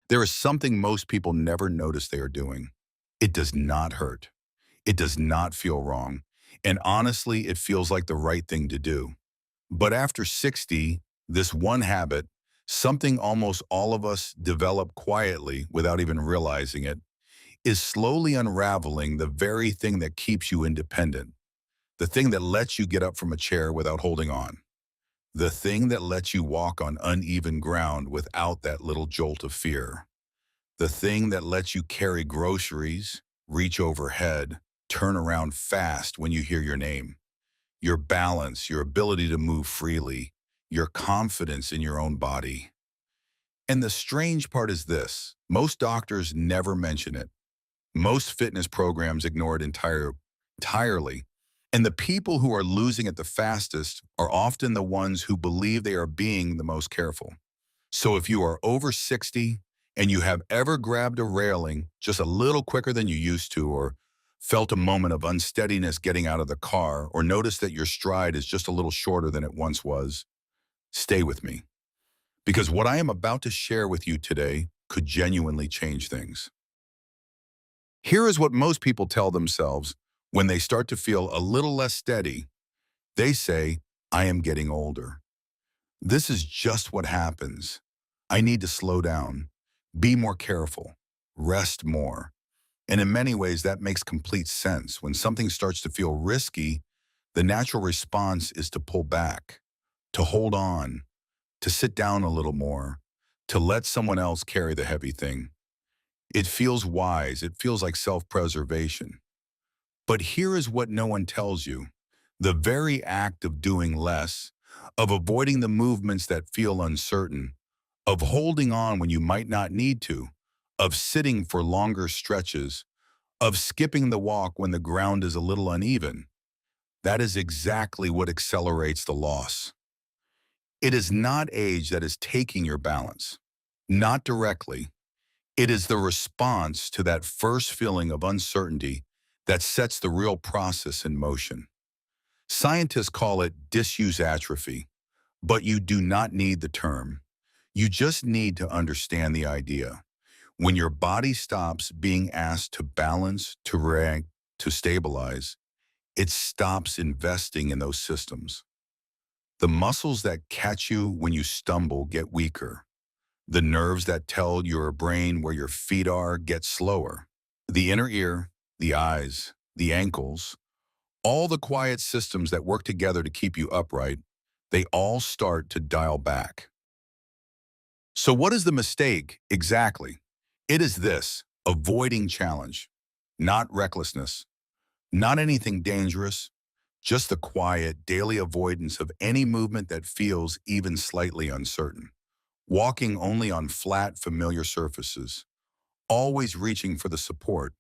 There is something most people never notice they are doing. It does not hurt. It does not feel wrong. And honestly, it feels like the right thing to do. But after 60, this one habit, something almost all of us develop quietly without even realizing it, is slowly unraveling the very thing that keeps you independent, the thing that lets you get up from a chair without holding on, the thing that lets you walk on uneven ground without that little jolt of fear, the thing that lets you carry groceries, reach overhead, turn around fast when you hear your name. Your balance, your ability to move freely, your confidence in your own body. And the strange part is this: most doctors never mention it. Most fitness programs ignore it entirely. And the people who are losing it the fastest are often the ones who believe they are being the most careful. So if you are over 60 and you have ever grabbed a railing just a little quicker than you used to, or felt a moment of unsteadiness getting out of the car, or noticed that your stride is just a little shorter than it once was, stay with me. Because what I am about to share with you today could genuinely change things. Here is what most people tell themselves when they start to feel a little less steady. They say, I am getting older. This is just what happens. I need to slow down, be more careful, rest more. And in many ways, that makes complete sense. When something starts to feel risky, the natural response is to pull back, to hold on, to sit down a little more, to let someone else carry the heavy thing. It feels wise. It feels like self-preservation. But here is what no one tells you. The very act of doing less, of avoiding the movements that feel uncertain, of holding on when you might not need to, of sitting for longer stretches, of skipping the walk when the ground is a little uneven, that is exactly what accelerates the loss. It is not age that is taking your balance. Not directly. It is the response to that first feeling of uncertainty that sets the real process in motion. Scientists call it disuse atrophy, but you do not need the term. You just need to understand the idea. When your body stops being asked to balance, to react, to stabilize, it stops investing in those systems. The muscles that catch you when you stumble get weaker. The nerves that tell your brain where your feet are get slower. The inner ear, the eyes, the ankles, all the quiet systems that work together to keep you upright, they all start to dial back. So what is the mistake exactly? It is this: avoiding challenge, not recklessness, not anything dangerous, just the quiet, daily avoidance of any movement that feels even slightly uncertain. Walking only on flat, familiar surfaces, always reaching for the support,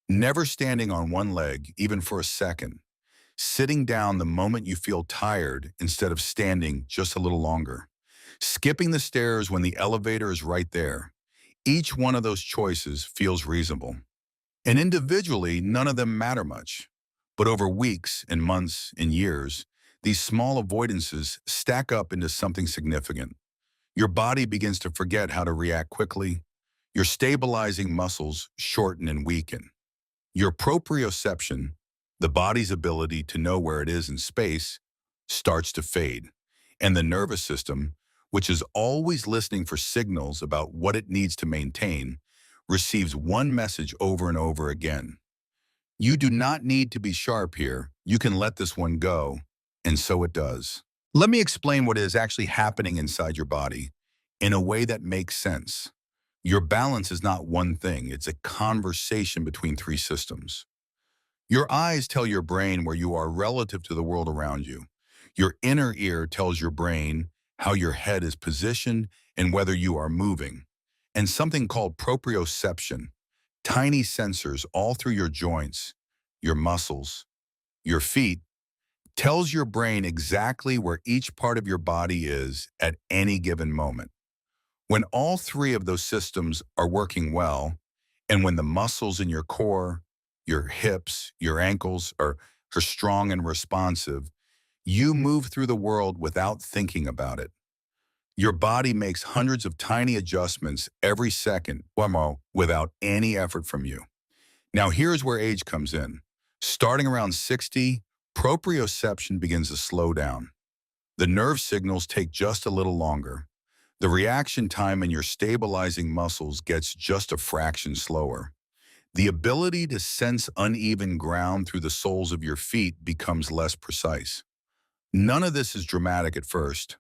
never standing on one leg, even for a second, sitting down the moment you feel tired instead of standing just a little longer, skipping the stairs when the elevator is right there. Each one of those choices feels reasonable. And individually, none of them matter much. But over weeks and months and years, these small avoidances stack up into something significant. Your body begins to forget how to react quickly. Your stabilizing muscles shorten and weaken. Your proprioception, the body's ability to know where it is in space, starts to fade. And the nervous system, which is always listening for signals about what it needs to maintain, receives one message over and over again. You do not need to be sharp here. You can let this one go. And so it does. Let me explain what is actually happening inside your body in a way that makes sense. Your balance is not one thing. It's a conversation between three systems. Your eyes tell your brain where you are relative to the world around you. Your inner ear tells your brain how your head is positioned and whether you are moving. And something called proprioception, tiny sensors all through your joints, your muscles, your feet, tells your brain exactly where each part of your body is at any given moment. When all three of those systems are working well, and when the muscles in your core, your hips, your ankles are strong and responsive, you move through the world without thinking about it. Your body makes hundreds of tiny adjustments every second, without any effort from you. Now here's where age comes in. Starting around 60, proprioception begins to slow down. The nerve signals take just a little longer. The reaction time in your stabilizing muscles gets just a fraction slower. The ability to sense uneven ground through the soles of your feet becomes less precise. None of this is dramatic at first,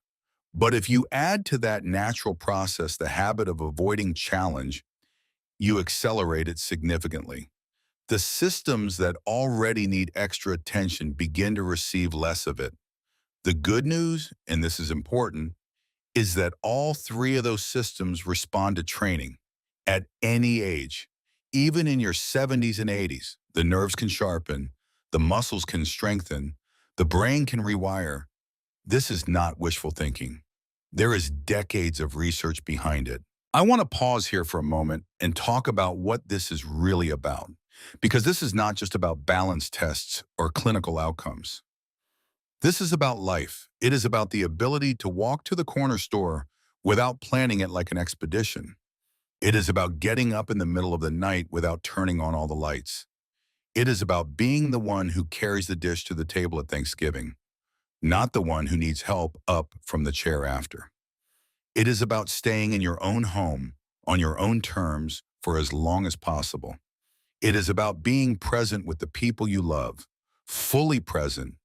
but if you add to that natural process the habit of avoiding challenge, you accelerate it significantly. The systems that already need extra attention begin to receive less of it. The good news, and this is important, is that all three of those systems respond to training at any age. Even in your 70s and 80s, the nerves can sharpen, the muscles can strengthen, the brain can rewire. This is not wishful thinking. There is decades of research behind it. I want to pause here for a moment and talk about what this is really about, because this is not just about balance tests or clinical outcomes. This is about life. It is about the ability to walk to the corner store without planning it like an expedition. It is about getting up in the middle of the night without turning on all the lights. It is about being the one who carries the dish to the table at Thanksgiving, not the one who needs help up from the chair after. It is about staying in your own home on your own terms for as long as possible. It is about being present with the people you love, fully present,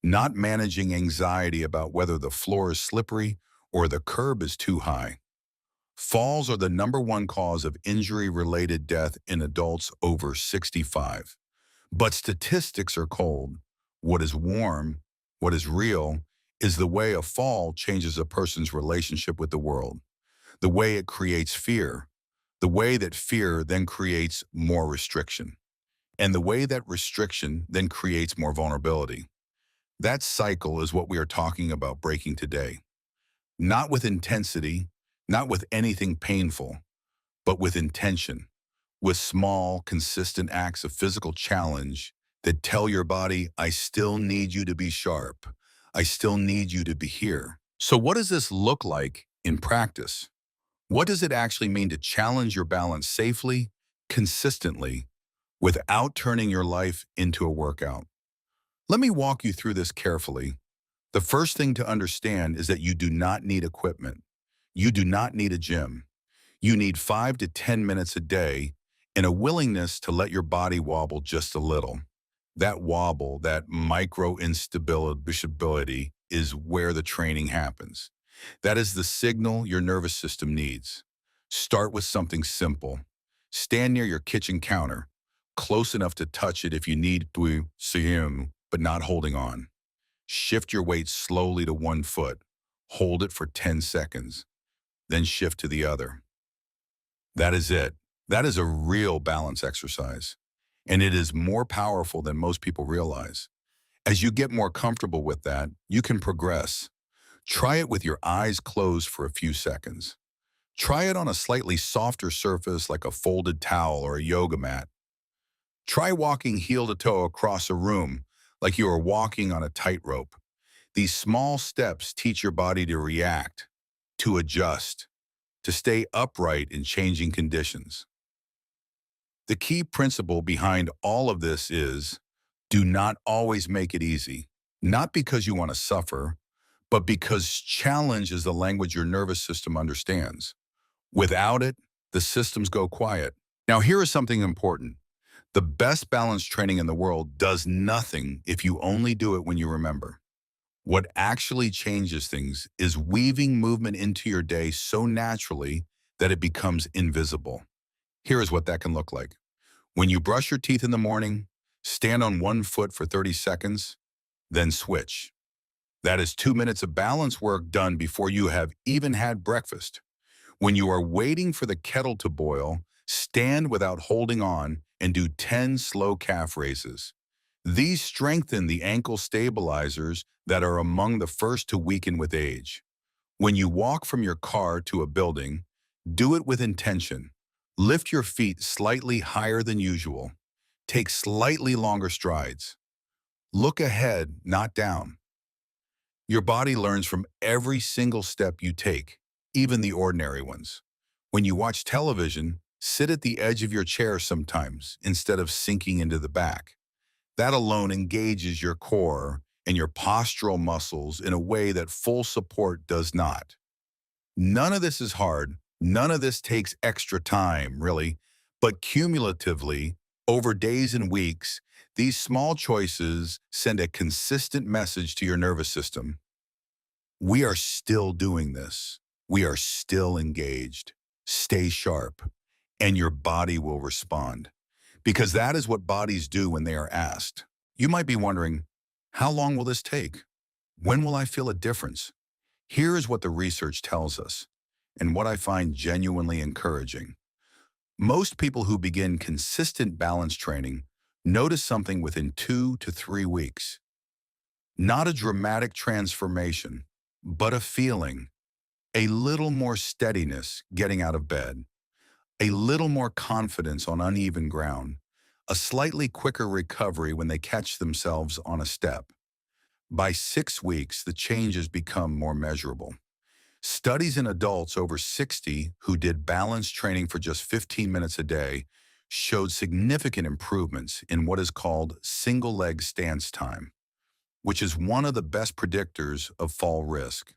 not managing anxiety about whether the floor is slippery or the curb is too high. Falls are the #1 cause of injury-related death in adults over 65. But statistics are cold. What is warm, what is real, is the way a fall changes a person's relationship with the world, the way it creates fear, the way that fear then creates more restriction, and the way that restriction then creates more vulnerability. That cycle is what we are talking about breaking today. Not with intensity, not with anything painful, but with intention, with small, consistent acts of physical challenge that tell your body, I still need you to be sharp. I still need you to be here. So what does this look like in practice? What does it actually mean to challenge your balance safely, consistently, without turning your life into a workout? Let me walk you through this carefully. The first thing to understand is that you do not need equipment. You do not need a gym. You need 5 to 10 minutes a day and a willingness to let your body wobble just a little. That wobble, that micro instability is where the training happens. That is the signal your nervous system needs. Start with something simple. Stand near your kitchen counter, close enough to touch it if you need to see him, but not holding on. Shift your weight slowly to one foot. Hold it for 10 seconds. Then shift to the other. That is it. That is a real balance exercise. And it is more powerful than most people realize. As you get more comfortable with that, you can progress. Try it with your eyes closed for a few seconds. Try it on a slightly softer surface like a folded towel or a yoga mat. Try walking heel to toe across a room like you are walking on a tightrope. These small steps teach your body to react, to adjust, to stay upright in changing conditions. The key principle behind all of this is do not always make it easy, not because you want to suffer, but because challenge is the language your nervous system understands. Without it, the systems go quiet. Now, here is something important. The best balance training in the world does nothing if you only do it when you remember. What actually changes things is weaving movement into your day so naturally that it becomes invisible. Here is what that can look like. When you brush your teeth in the morning, stand on one foot for 30 seconds, then switch. That is 2 minutes of balance work done before you have even had breakfast. When you are waiting for the kettle to boil, stand without holding on and do 10 slow calf raises. These strengthen the ankle stabilizers that are among the first to weaken with age. When you walk from your car to a building, do it with intention. Lift your feet slightly higher than usual. Take slightly longer strides. Look ahead, not down. Your body learns from every single step you take. even the ordinary ones. When you watch television, sit at the edge of your chair sometimes instead of sinking into the back. That alone engages your core and your postural muscles in a way that full support does not. None of this is hard. None of this takes extra time, really. But cumulatively, over days and weeks, these small choices send a consistent message to your nervous system. We are still doing this. We are still engaged. Stay sharp, and your body will respond. Because that is what bodies do when they are asked. You might be wondering, how long will this take? When will I feel a difference? Here is what the research tells us, and what I find genuinely encouraging. Most people who begin consistent balance training notice something within 2 to 3 weeks. Not a dramatic transformation, but a feeling, a little more steadiness getting out of bed, a little more confidence on uneven ground, a slightly quicker recovery when they catch themselves on a step. By 6 weeks, the changes become more measurable. Studies in adults over 60 who did balance training for just 15 minutes a day showed significant improvements in what is called single leg stance time, which is one of the best predictors of fall risk.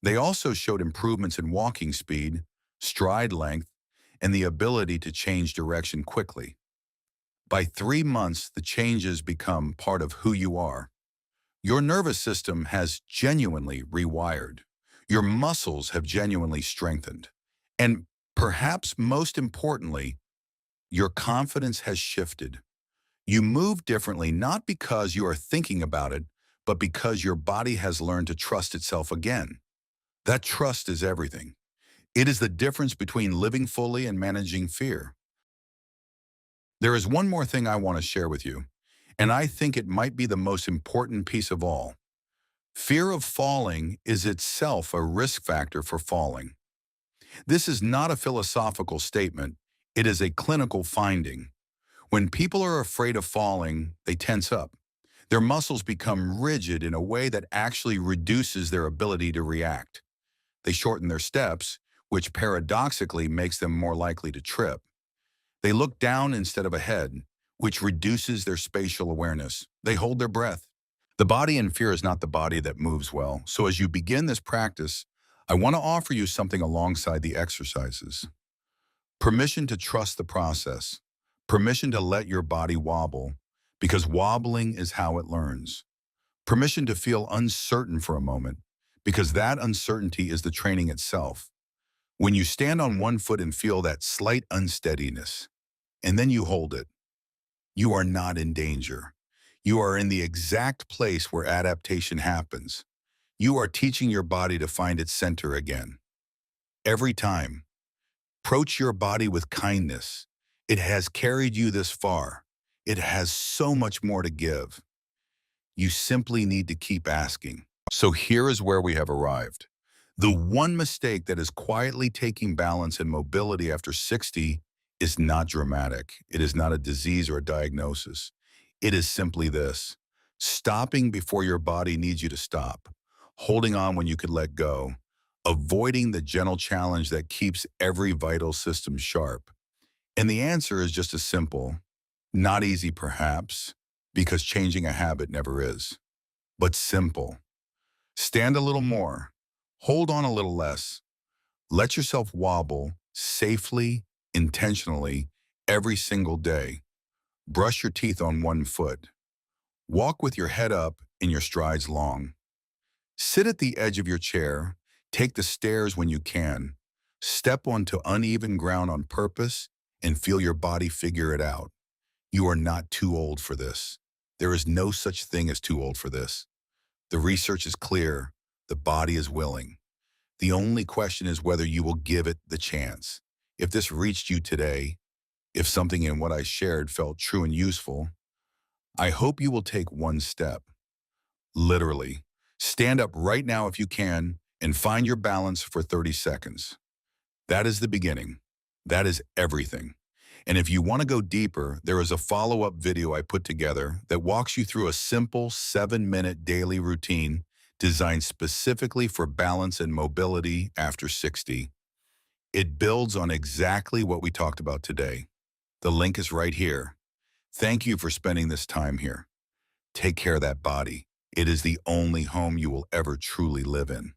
They also showed improvements in walking speed, stride length, and the ability to change direction quickly. By 3 months, the changes become part of who you are. Your nervous system has genuinely rewired. Your muscles have genuinely strengthened. And perhaps most importantly, your confidence has shifted. You move differently not because you are thinking about it, but because your body has learned to trust itself again. That trust is everything. It is the difference between living fully and managing fear. There is one more thing I want to share with you, and I think it might be the most important piece of all. Fear of falling is itself a risk factor for falling. This is not a philosophical statement, it is a clinical finding. When people are afraid of falling, they tense up. Their muscles become rigid in a way that actually reduces their ability to react. They shorten their steps, which paradoxically makes them more likely to trip. They look down instead of ahead, which reduces their spatial awareness. They hold their breath. The body in fear is not the body that moves well. So as you begin this practice, I want to offer you something alongside the exercises. Permission to trust the process. Permission to let your body wobble, because wobbling is how it learns. Permission to feel uncertain for a moment, because that uncertainty is the training itself. When you stand on one foot and feel that slight unsteadiness, and then you hold it, you are not in danger. You are in the exact place where adaptation happens. You are teaching your body to find its center again. Every time, approach your body with kindness. It has carried you this far. It has so much more to give. You simply need to keep asking. So here is where we have arrived. The one mistake that is quietly taking balance and mobility after 60 is not dramatic. It is not a disease or a diagnosis. It is simply this: stopping before your body needs you to stop, holding on when you could let go, avoiding the gentle challenge that keeps every vital system sharp. And the answer is just as simple, not easy perhaps, because changing a habit never is, but simple. Stand a little more, hold on a little less, let yourself wobble safely, intentionally, every single day. Brush your teeth on one foot. Walk with your head up and your strides long. Sit at the edge of your chair. Take the stairs when you can. Step onto uneven ground on purpose and feel your body figure it out. You are not too old for this. There is no such thing as too old for this. The research is clear. The body is willing. The only question is whether you will give it the chance. If this reached you today, if something in what I shared felt true and useful, I hope you will take one step. Literally. Stand up right now if you can and find your balance for 30 seconds. That is the beginning. That is everything. And if you want to go deeper, there is a follow-up video I put together that walks you through a simple 7-minute daily routine designed specifically for balance and mobility after 60. It builds on exactly what we talked about today. The link is right here. Thank you for spending this time here. Take care of that body. It is the only home you will ever truly live in.